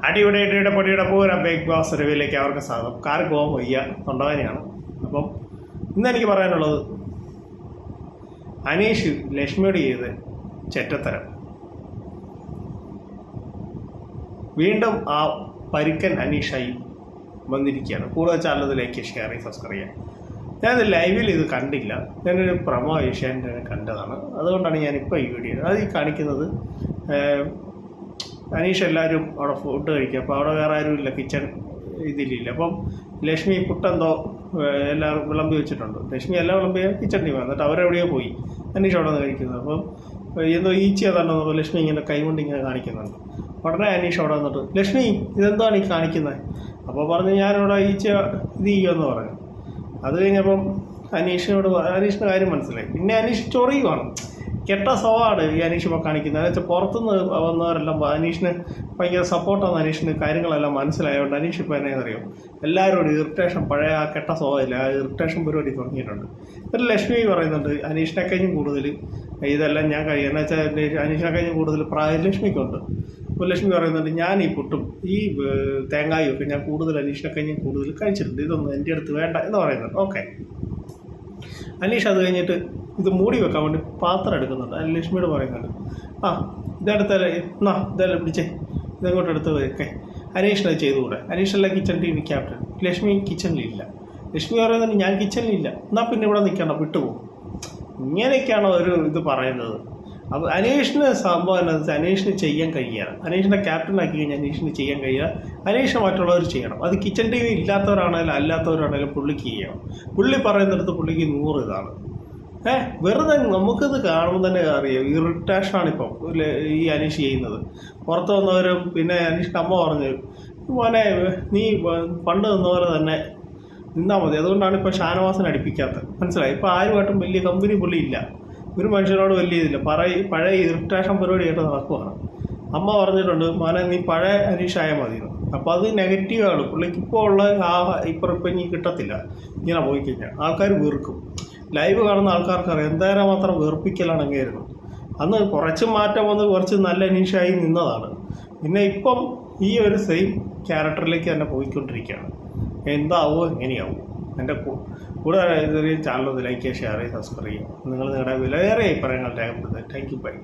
അടിപൊളിയായിട്ട് പൊടിയുടെ പൂര ബിഗ് ബോസ് റിവ്യൂയിലേക്ക് അവർക്ക് സ്വാഗതം. കാർ പോകാൻ വയ്യ തൊണ്ടവേനയാണ്. അപ്പം ഇന്ന് എനിക്ക് പറയാനുള്ളത്, അനീഷ് ലക്ഷ്മിയോട് ചെയ്ത് ചെറ്റത്തരം. വീണ്ടും ആ പരുക്കൻ അനീഷായി വന്നിരിക്കുകയാണ്. കൂടുതൽ ചാനലിലേക്ക് ഷെയർ ചെയ്ത് സബ്സ്ക്രൈബ് ചെയ്യാം. ഞാനത് ലൈവിൽ ഇത് കണ്ടില്ല, ഞാനൊരു പ്രമോ ഏഷ്യാനെറ്റ് കണ്ടതാണ്. അതുകൊണ്ടാണ് ഞാനിപ്പോൾ ഈ വീഡിയോ അത് ഈ കാണിക്കുന്നത്. അനീഷ് എല്ലാവരും അവിടെ ഫുഡ് കഴിക്കുക, അപ്പോൾ അവിടെ വേറെ ആരും ഇല്ല, കിച്ചൺ ഇതിലില്ല. അപ്പം ലക്ഷ്മി പുട്ടെന്തോ എല്ലാം വിളമ്പി വെച്ചിട്ടുണ്ട്. ലക്ഷ്മി എല്ലാം വിളമ്പിയ കിച്ചൺ ടീമാണ്. എന്നിട്ട് അവരെവിടെയോ പോയി അനീഷ് അവിടെ നിന്ന് കഴിക്കുന്നത്. അപ്പം എന്തോ ഈച്ച തന്നോ ലക്ഷ്മി ഇങ്ങനെ കൈകൊണ്ട് ഇങ്ങനെ കാണിക്കുന്നുണ്ട്. ഉടനെ അനീഷ് അവിടെ വന്നിട്ട്, ലക്ഷ്മി ഇതെന്താണ് ഈ കാണിക്കുന്നത്? അപ്പോൾ പറഞ്ഞ് ഞാനിവിടെ ഈച്ച ഇത് ചെയ്യുമെന്ന് പറഞ്ഞു. അത് കഴിഞ്ഞപ്പം അനീഷിൻ്റെ കാര്യം മനസ്സിലായി. പിന്നെ അനീഷ് ചൊറിയുവാണ്. കെട്ട സ്വഭാവമാണ് ഈ അനീഷ് ഇപ്പോൾ കാണിക്കുന്നത്. എന്ന് വെച്ചാൽ പുറത്തുനിന്ന് വന്നവരെല്ലാം അനീഷിന് ഭയങ്കര സപ്പോർട്ടാണ്. അനീഷിന് കാര്യങ്ങളെല്ലാം മനസ്സിലായതുകൊണ്ട് അനീഷ് ഇപ്പോൾ എന്നെ അറിയും എല്ലാവരോടും ഇറിറ്റേഷൻ, പഴയ ആ കെട്ട സ്വഭാവമില്ല, ആ ഇറിറ്റേഷൻ പരിപാടി തുടങ്ങിയിട്ടുണ്ട്. എന്നിട്ട് ലക്ഷ്മി പറയുന്നുണ്ട് അനീഷിനെ കഴിഞ്ഞും കൂടുതൽ ഇതെല്ലാം ഞാൻ കഴിയും. എന്ന് വെച്ചാൽ അനീഷിനെ കഴിഞ്ഞും കൂടുതൽ ലക്ഷ്മിക്കുണ്ട്. അപ്പോൾ ലക്ഷ്മി പറയുന്നുണ്ട്, ഞാൻ ഈ പുട്ടും ഈ തേങ്ങായും ഒക്കെ ഞാൻ കൂടുതൽ അനീഷിനെ കഴിഞ്ഞും കൂടുതൽ കഴിച്ചിട്ടുണ്ട്, ഇതൊന്നും എൻ്റെ അടുത്ത് വേണ്ട എന്ന് പറയുന്നുണ്ട്. ഓക്കെ, അനീഷ് അത് കഴിഞ്ഞിട്ട് ഇത് മൂടി വെക്കാൻ വേണ്ടി പാത്രം എടുക്കുന്നുണ്ട്. ലക്ഷ്മിയോട് പറയുന്നുണ്ട്, ഇതെടുത്താലേ ഇതെല്ലാം പിടിച്ചേ, ഇതെങ്ങോട്ട് എടുത്ത് വെക്കേ. അനീഷിന് അത് ചെയ്തുകൂടെ? അനീഷല്ല കിച്ചൺ ടീം ക്യാപ്റ്റൻ. ലക്ഷ്മി കിച്ചണിലില്ല. ലക്ഷ്മി പറയുന്നുണ്ട് ഞാൻ കിച്ചണിലില്ല, എന്നാൽ പിന്നെ ഇവിടെ നിൽക്കണ്ട, വിട്ടുപോകും. ഇങ്ങനെയൊക്കെയാണോ ഒരു ഇത് പറയുന്നത്? അപ്പോൾ അനീഷിന് സംഭവം എന്താണെന്ന് വെച്ചാൽ അനീഷിന് ചെയ്യാൻ കഴിയുക, അനീഷിനെ ക്യാപ്റ്റനാക്കി കഴിഞ്ഞാൽ അനീഷിന് ചെയ്യാൻ കഴിയുക, അനീഷിനെ മറ്റുള്ളവർ ചെയ്യണം. അത് കിച്ചൺ ടീം ഇല്ലാത്തവരാണെങ്കിലും അല്ലാത്തവരാണെങ്കിലും പുള്ളിക്ക് ചെയ്യണം. പുള്ളി പറയുന്നിടത്ത് പുള്ളിക്ക് 100 ഇതാണ്. വെറുതെ നമുക്കിത് കാണുമ്പോൾ തന്നെ അറിയാം ഇറിറ്റേഷനാണിപ്പം ഈ അനീഷ് ചെയ്യുന്നത്. പുറത്ത് വന്നവരും പിന്നെ അനീഷിൻ്റെ അമ്മ പറഞ്ഞു, മോനെ നീ പണ്ട് നിന്നപോലെ തന്നെ നിന്നാൽ മതി. അതുകൊണ്ടാണ് ഇപ്പോൾ ഷാനവാസിനെ അടുപ്പിക്കാത്തത്. മനസ്സിലായി? ഇപ്പോൾ ആരുമായിട്ടും വലിയ കമ്പനി പുള്ളി ഇല്ല, ഒരു മനുഷ്യനോട് വലിയ ഇതില്ല. പഴയ ഇറിറ്റേഷൻ പരിപാടിയായിട്ട് നടക്കുവാണ്. അമ്മ പറഞ്ഞിട്ടുണ്ട്, മോനെ നീ പഴയ അനീഷായാൽ മതി. അപ്പോൾ അത് നെഗറ്റീവാണ് പുള്ളിക്ക് ഇപ്പോൾ ഉള്ള ഇപ്പം ഇനി കിട്ടത്തില്ല. ഇങ്ങനെ പോയി കഴിഞ്ഞാൽ ആൾക്കാർ വെറുക്കും. ലൈവ് കാണുന്ന ആൾക്കാർക്ക് അറിയാം എന്തായാലും മാത്രം വെറുപ്പിക്കലാണെങ്കിലായിരുന്നു. അന്ന് കുറച്ച് മാറ്റം വന്ന് കുറച്ച് നല്ല അനീഷായി നിന്നതാണ്. പിന്നെ ഇപ്പം ഈ ഒരു സെയിം ക്യാരക്ടറിലേക്ക് തന്നെ പോയിക്കൊണ്ടിരിക്കുകയാണ്. എന്താവോ എങ്ങനെയാവും? എൻ്റെ കൂടെ ചെറിയ ചാനൽ ലൈക്ക് ചെയ്യുക, ഷെയർ ചെയ്യുക, സബ്സ്ക്രൈബ് ചെയ്യുക. നിങ്ങൾ നിങ്ങളുടെ വിലയേറിയ അഭിപ്രായങ്ങൾ രേഖപ്പെടുത്തുക. Thank you, by.